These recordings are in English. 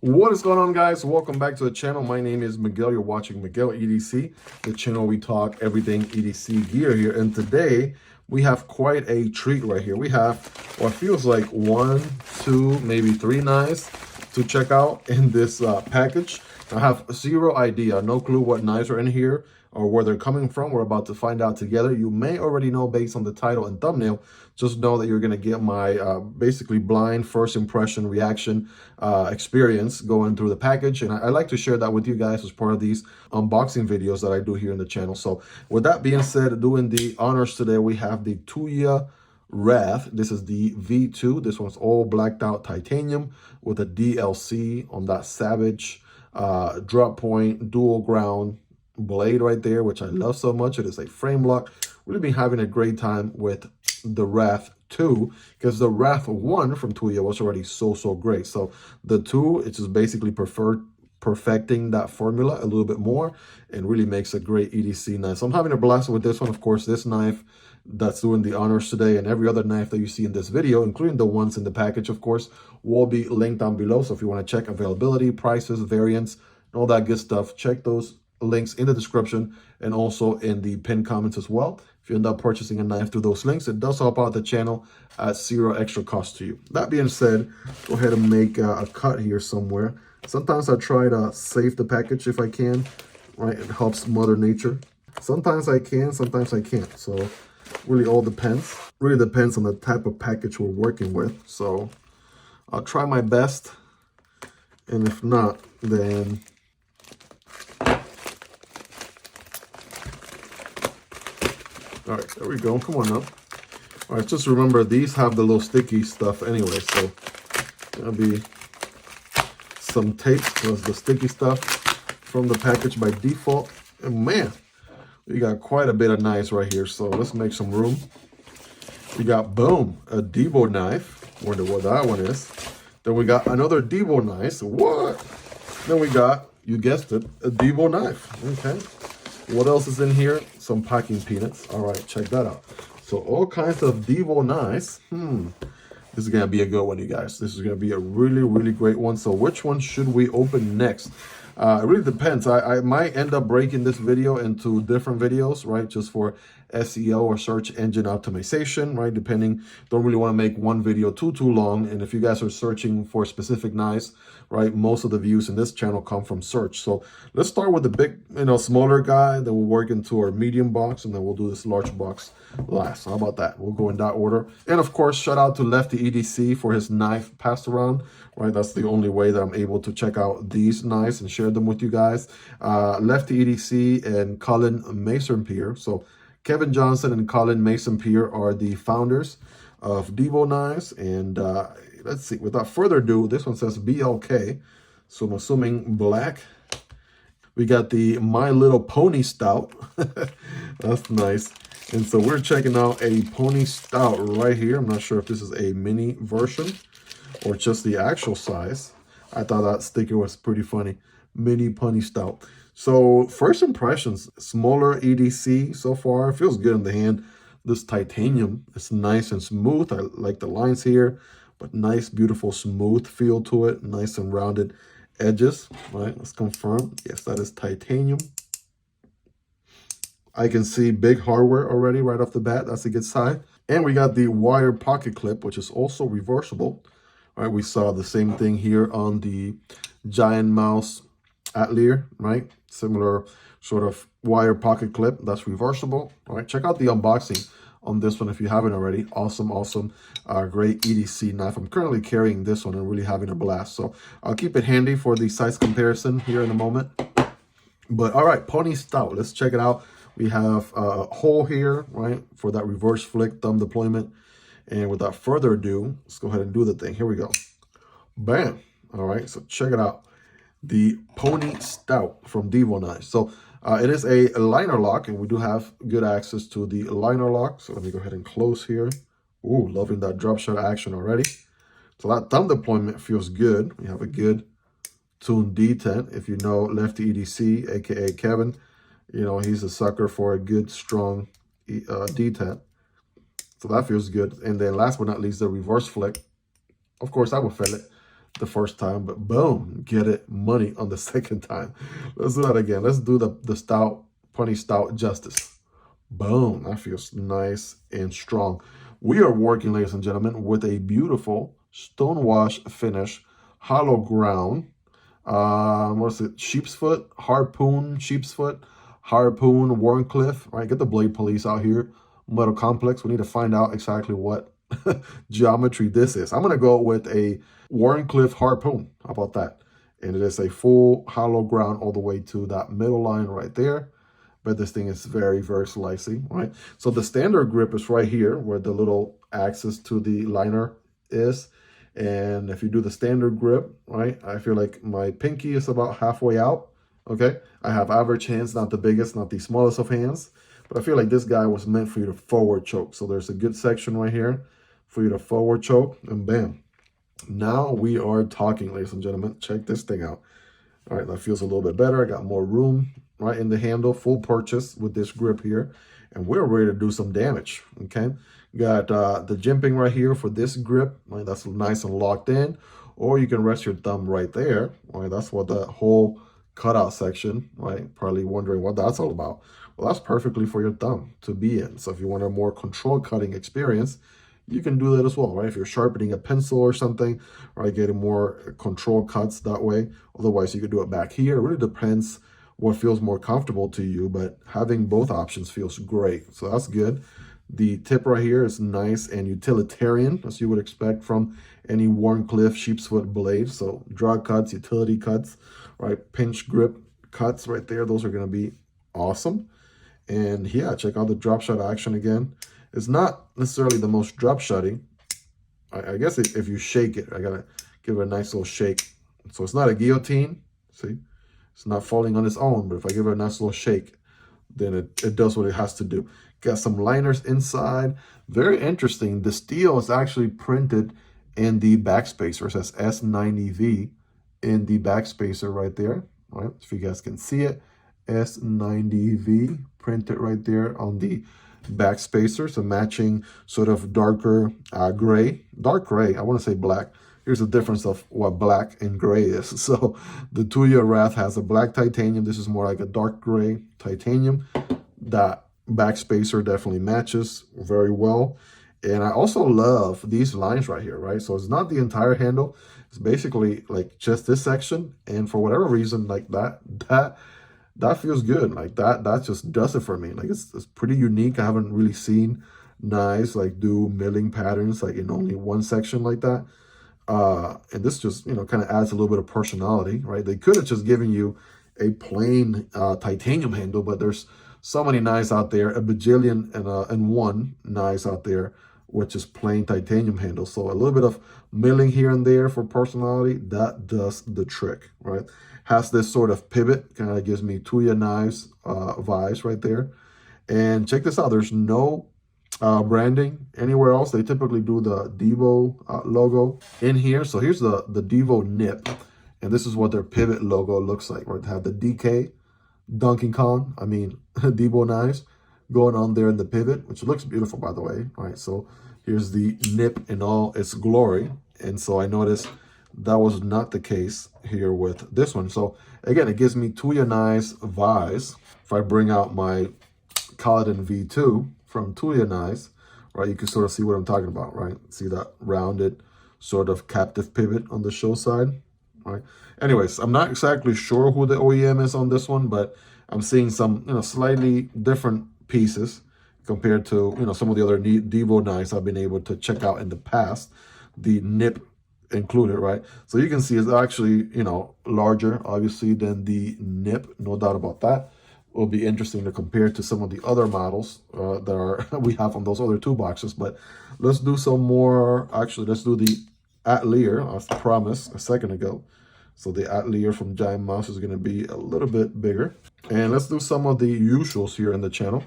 What is going on, guys? Welcome back to the channel. My name is Miguel. You're watching Miguel EDC, the channel we talk everything EDC gear here. And today we have quite a treat right here. We have what feels like 1, 2, maybe 3 knives to check out in this package. I have zero idea, no clue what knives are in here or where they're coming from. We're about to find out together. You may already know based on the title and thumbnail. Just know that you're going to get my basically blind first impression reaction experience going through the package. And I like to share that with you guys as part of these unboxing videos that I do here in the channel. So with that being said, doing the honors today, we have the Tuya Wrath. This is the V2. This one's all blacked out titanium with a DLC on that savage drop point dual ground blade right there, which I love so much. It is a frame lock. Really been having a great time with the Wrath 2 because the Wrath 1 from Tuya was already so great. So the 2, it's just basically perfecting that formula a little bit more and really makes a great EDC knife. So I'm having a blast with this one. Of course, this knife that's doing the honors today and every other knife that you see in this video, including the ones in the package, of course, will be linked down below. So if you want to check availability, prices, variants, and all that good stuff, check those links in the description and also in the pinned comments as well. If you end up purchasing a knife through those links, it does help out the channel at zero extra cost to you. That being said, go ahead and make a cut here somewhere. Sometimes I try to save the package if I can, right? It helps Mother Nature. Sometimes I can, sometimes I can't. So really all depends. Really depends on the type of package we're working with. So I'll try my best. And if not, then all right, there we go. Come on up. All right, just remember these have the little sticky stuff anyway, so there'll be some tape plus the sticky stuff from the package by default. And man, we got quite a bit of knives right here, so let's make some room. We got, boom, a Divo knife. Wonder what that one is. Then we got another Divo knife. What? Then we got, you guessed it, a Divo knife. Okay. What else is in here? Some packing peanuts. All right, check that out. So all kinds of Divo knives. This is going to be a good one, you guys. This is going to be a really great one. So which one should we open next? It really depends. I might end up breaking this video into different videos, right? Just for SEO or search engine optimization, right? Depending, don't really want to make one video too long. And if you guys are searching for specific knives, right? Most of the views in this channel come from search. So let's start with the big, smaller guy. Then we'll work into our medium box and then we'll do this large box last. How about that? We'll go in that order. And of course, shout out to Lefty EDC for his knife passed around, right? That's the only way that I'm able to check out these knives and share them with you guys. Lefty EDC and Colin Mason-Pierre. So Kevin Johnson and Colin Mason-Pierre are the founders of Divo Knives. And let's see, without further ado, this one says BLK. So I'm assuming black. We got the My Little Pony Stout. That's nice. And so we're checking out a Pony Stout right here. I'm not sure if this is a mini version or just the actual size. I thought that sticker was pretty funny. Mini Pony Stout. So first impressions, smaller EDC so far. It feels good in the hand. This titanium is nice and smooth. I like the lines here, but nice, beautiful, smooth feel to it. Nice and rounded edges, right? Let's confirm. Yes, that is titanium. I can see big hardware already right off the bat. That's a good sign. And we got the wire pocket clip, which is also reversible. All right, we saw the same thing here on the Giant Mouse Atelier, right? Similar sort of wire pocket clip that's reversible. All right, check out the unboxing on this one if you haven't already. Awesome, great EDC knife. I'm currently carrying this one and really having a blast. So I'll keep it handy for the size comparison here in a moment. But all right, Pony Stout, let's check it out. We have a hole here, right, for that reverse flick thumb deployment. And without further ado, let's go ahead and do the thing. Here we go. Bam. All right, so check it out. The Pony Stout from Divo Knives. So it is a liner lock, and we do have good access to the liner lock. So let me go ahead and close here. Ooh, loving that drop shot action already. So that thumb deployment feels good. We have a good tuned detent. If you know Lefty EDC, aka Kevin, he's a sucker for a good, strong detent. So that feels good. And then last but not least, the reverse flick. Of course, I will feel it. the first time, but boom, get it money on the second time. Let's do that again. Let's do the Stout, Punny Stout justice. Boom, that feels nice and strong. We are working, ladies and gentlemen, with a beautiful stonewash finish, hollow ground. What is it? Sheep's foot, harpoon, sheep's foot, harpoon, Warncliffe. All right, get the blade police out here. Metal complex. We need to find out exactly what geometry this is. I'm gonna go with a Warncliffe harpoon. How about that? And it is a full hollow ground all the way to that middle line right there. But this thing is very, very slicey, right? So the standard grip is right here where the little axis to the liner is. And if you do the standard grip, right, I feel like my pinky is about halfway out, okay? I have average hands, not the biggest, not the smallest of hands. But I feel like this guy was meant for you to forward choke. So there's a good section right here for you to forward choke, and bam. Now we are talking, ladies and gentlemen. Check this thing out. All right, that feels a little bit better. I got more room, right, in the handle, full purchase with this grip here. And we're ready to do some damage, okay? Got the jimping right here for this grip. Right, that's nice and locked in. Or you can rest your thumb right there. Right, that's what the whole cutout section, right? Probably wondering what that's all about. Well, that's perfectly for your thumb to be in. So if you want a more control cutting experience, you can do that as well, right? If you're sharpening a pencil or something, right, getting more control cuts that way. Otherwise, you could do it back here. It really depends what feels more comfortable to you, but having both options feels great. So that's good. The tip right here is nice and utilitarian, as you would expect from any Warncliffe sheepsfoot blade. So draw cuts, utility cuts, right? Pinch grip cuts right there. Those are going to be awesome. And yeah, check out the drop shot action again. It's not necessarily the most drop shotty. I guess if you shake it, I gotta give it a nice little shake. So it's not a guillotine. See, it's not falling on its own, but if I give it a nice little shake, then it does what it has to do. Got some liners inside. Very interesting. The steel is actually printed in the backspacer. It says S90V in the backspacer right there. All right, if you guys can see it, S90V printed right there on the backspacer. So matching sort of darker gray, dark gray. I want to say black. Here's the difference of what black and gray is. So the Tuya Wrath has a black titanium. This is more like a dark gray titanium. That backspacer definitely matches very well. And I also love these lines right here, right? So it's not the entire handle. It's basically like just this section. And for whatever reason, like that feels good. Like that just does it for me. Like it's pretty unique. I haven't really seen knives like do milling patterns like in only one section like that. And this just, you know, kind of adds a little bit of personality, right? They could have just given you a plain titanium handle, but there's so many knives out there, a bajillion and one knives out there, which is plain titanium handle. So a little bit of milling here and there for personality, that does the trick, right? Has this sort of pivot, kind of gives me Tuya Knives vibes right there. And check this out, there's no branding anywhere else. They typically do the Divo logo in here. So here's the Divo NIP, and this is what their pivot logo looks like, right? They have the DK, Donkey Kong, Divo Knives going on there in the pivot, which looks beautiful, by the way. All right, so here's the NIP in all its glory. And so I noticed that was not the case here with this one. So again, it gives me Tuya Knives vibes. If I bring out my Caladan V2 from Tuya Knives, right, you can sort of see what I'm talking about, right? See that rounded sort of captive pivot on the show side, right? Anyways, I'm not exactly sure who the OEM is on this one, but I'm seeing some, you know, slightly different pieces compared to, you know, some of the other Divo knives I've been able to check out in the past, the NIP included, right? So you can see it's actually, you know, larger, obviously, than the NIP, no doubt about that. It will be interesting to compare to some of the other models that we have on those other two boxes. But let's do some more. Actually, let's do the Atelier, as promised a second ago. So the Atelier from Giant Mouse is going to be a little bit bigger. And let's do some of the usuals here in the channel.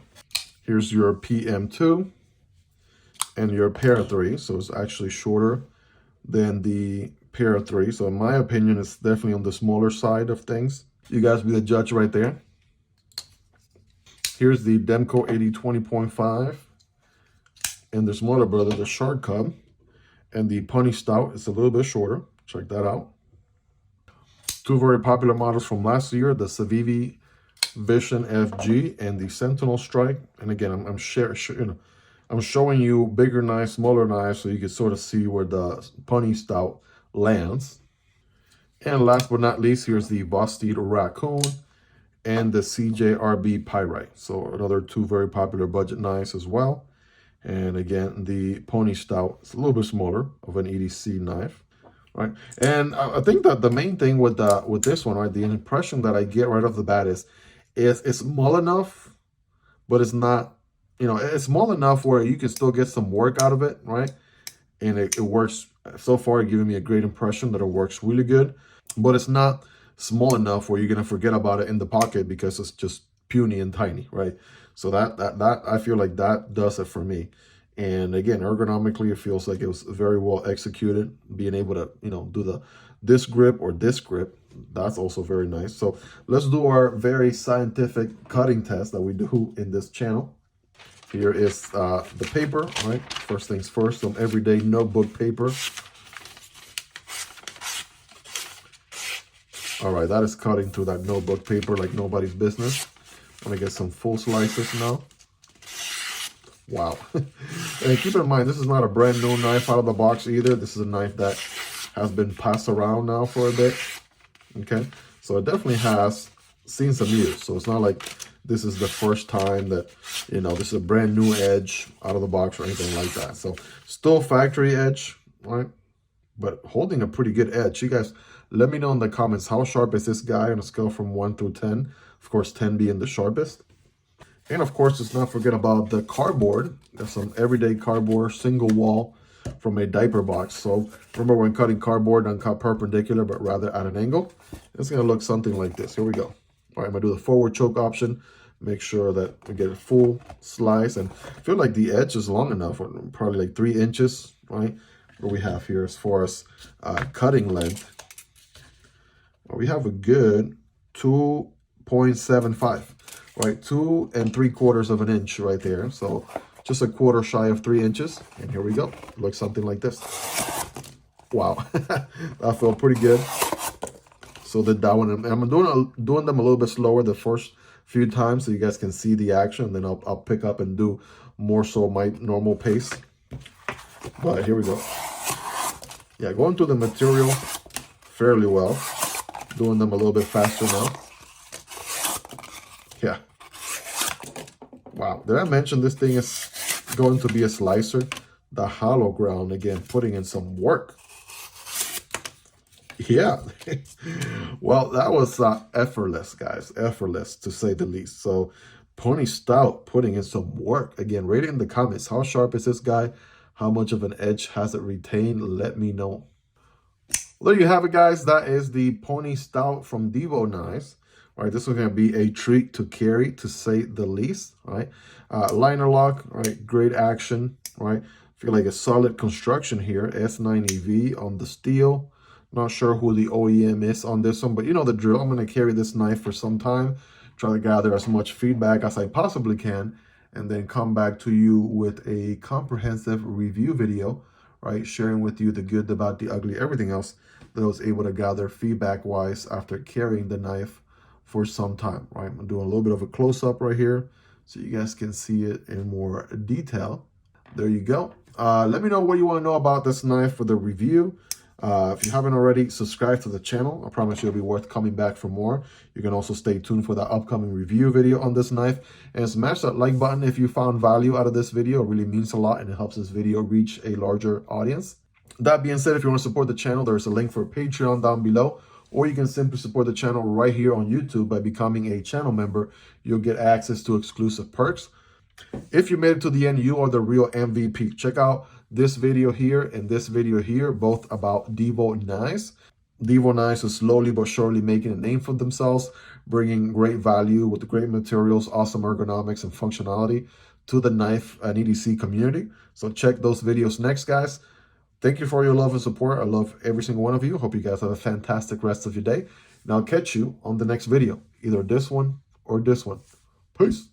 Here's your PM2 and your Para 3. So it's actually shorter than the Para 3. So in my opinion, it's definitely on the smaller side of things. You guys be the judge right there. Here's the Demko AD 20.5. And the smaller brother, the Shark Cub. And the Punny Stout is a little bit shorter. Check that out. Two very popular models from last year, the Civivi Vision FG and the Sentinel Strike. And again, I'm showing you bigger knives, smaller knives, so you can sort of see where the Pony Stout lands. And last but not least, here's the Vosteed Raccoon and the CJRB Pyrite. So another two very popular budget knives as well. And again, the Pony Stout is a little bit smaller of an EDC knife. Right, and I think that the main thing with this one, right, the impression that I get right off the bat is it's small enough, but it's not, it's small enough where you can still get some work out of it, right? And it works so far, giving me a great impression that it works really good, but it's not small enough where you're gonna forget about it in the pocket because it's just puny and tiny, right? So that I feel like that does it for me. And again, ergonomically, it feels like it was very well executed. Being able to, do this grip or this grip, that's also very nice. So let's do our very scientific cutting test that we do in this channel. Here is the paper, right? First things first, some everyday notebook paper. All right, that is cutting through that notebook paper like nobody's business. I'm gonna get some full slices now. Wow. And keep in mind, this is not a brand new knife out of the box either. This is a knife that has been passed around now for a bit. Okay, so it definitely has seen some use. So it's not like this is the first time that, this is a brand new edge out of the box or anything like that. So still factory edge, right? But holding a pretty good edge. You guys, let me know in the comments, how sharp is this guy on a scale from 1 through 10? Of course, 10 being the sharpest. And of course, let's not forget about the cardboard. There's some everyday cardboard, single wall from a diaper box. So remember, when cutting cardboard, don't cut perpendicular, but rather at an angle. It's gonna look something like this. Here we go. All right, I'm gonna do the forward choke option. Make sure that we get a full slice, and I feel like the edge is long enough, probably like 3 inches, right? What we have here as far as cutting length. Well, we have a good 2.75. Right, 2 3/4 of an inch right there. So just a quarter shy of 3 inches. And here we go. Looks something like this. Wow, that felt pretty good. So did that one. I'm doing them a little bit slower the first few times so you guys can see the action. Then I'll pick up and do more so my normal pace. But here we go. Yeah, going through the material fairly well. Doing them a little bit faster now. Yeah. Wow. Did I mention this thing is going to be a slicer? The hollow ground, again, putting in some work. Yeah. Well, that was effortless, guys. Effortless, to say the least. So, Pony Stout putting in some work. Again, rate it in the comments. How sharp is this guy? How much of an edge has it retained? Let me know. Well, there you have it, guys. That is the Pony Stout from Divo Knives. All right, this is going to be a treat to carry, to say the least. All right, liner lock, all right, great action. All right, feel like a solid construction here. S9EV on the steel. Not sure who the OEM is on this one, but you know the drill. I'm going to carry this knife for some time, try to gather as much feedback as I possibly can, and then come back to you with a comprehensive review video, right, sharing with you the good, the bad, the ugly, everything else that I was able to gather feedback-wise after carrying the knife for some time, right? I'm doing a little bit of a close-up right here so you guys can see it in more detail. There you go. Let me know what you want to know about this knife for the review. If you haven't already, subscribe to the channel. I promise you it'll be worth coming back for more. You can also stay tuned for the upcoming review video on this knife. And smash that like button if you found value out of this video. It really means a lot, and it helps this video reach a larger audience. That being said, if you want to support the channel, there's a link for Patreon down below. Or you can simply support the channel right here on YouTube by becoming a channel member. You'll get access to exclusive perks. If you made it to the end, you are the real MVP. Check out this video here and this video here, both about Divo Knives. Divo Knives is slowly but surely making a name for themselves, bringing great value with great materials, awesome ergonomics, and functionality to the knife and EDC community. So check those videos next, guys. Thank you for your love and support. I love every single one of you. Hope you guys have a fantastic rest of your day. And I'll catch you on the next video, either this one or this one. Peace.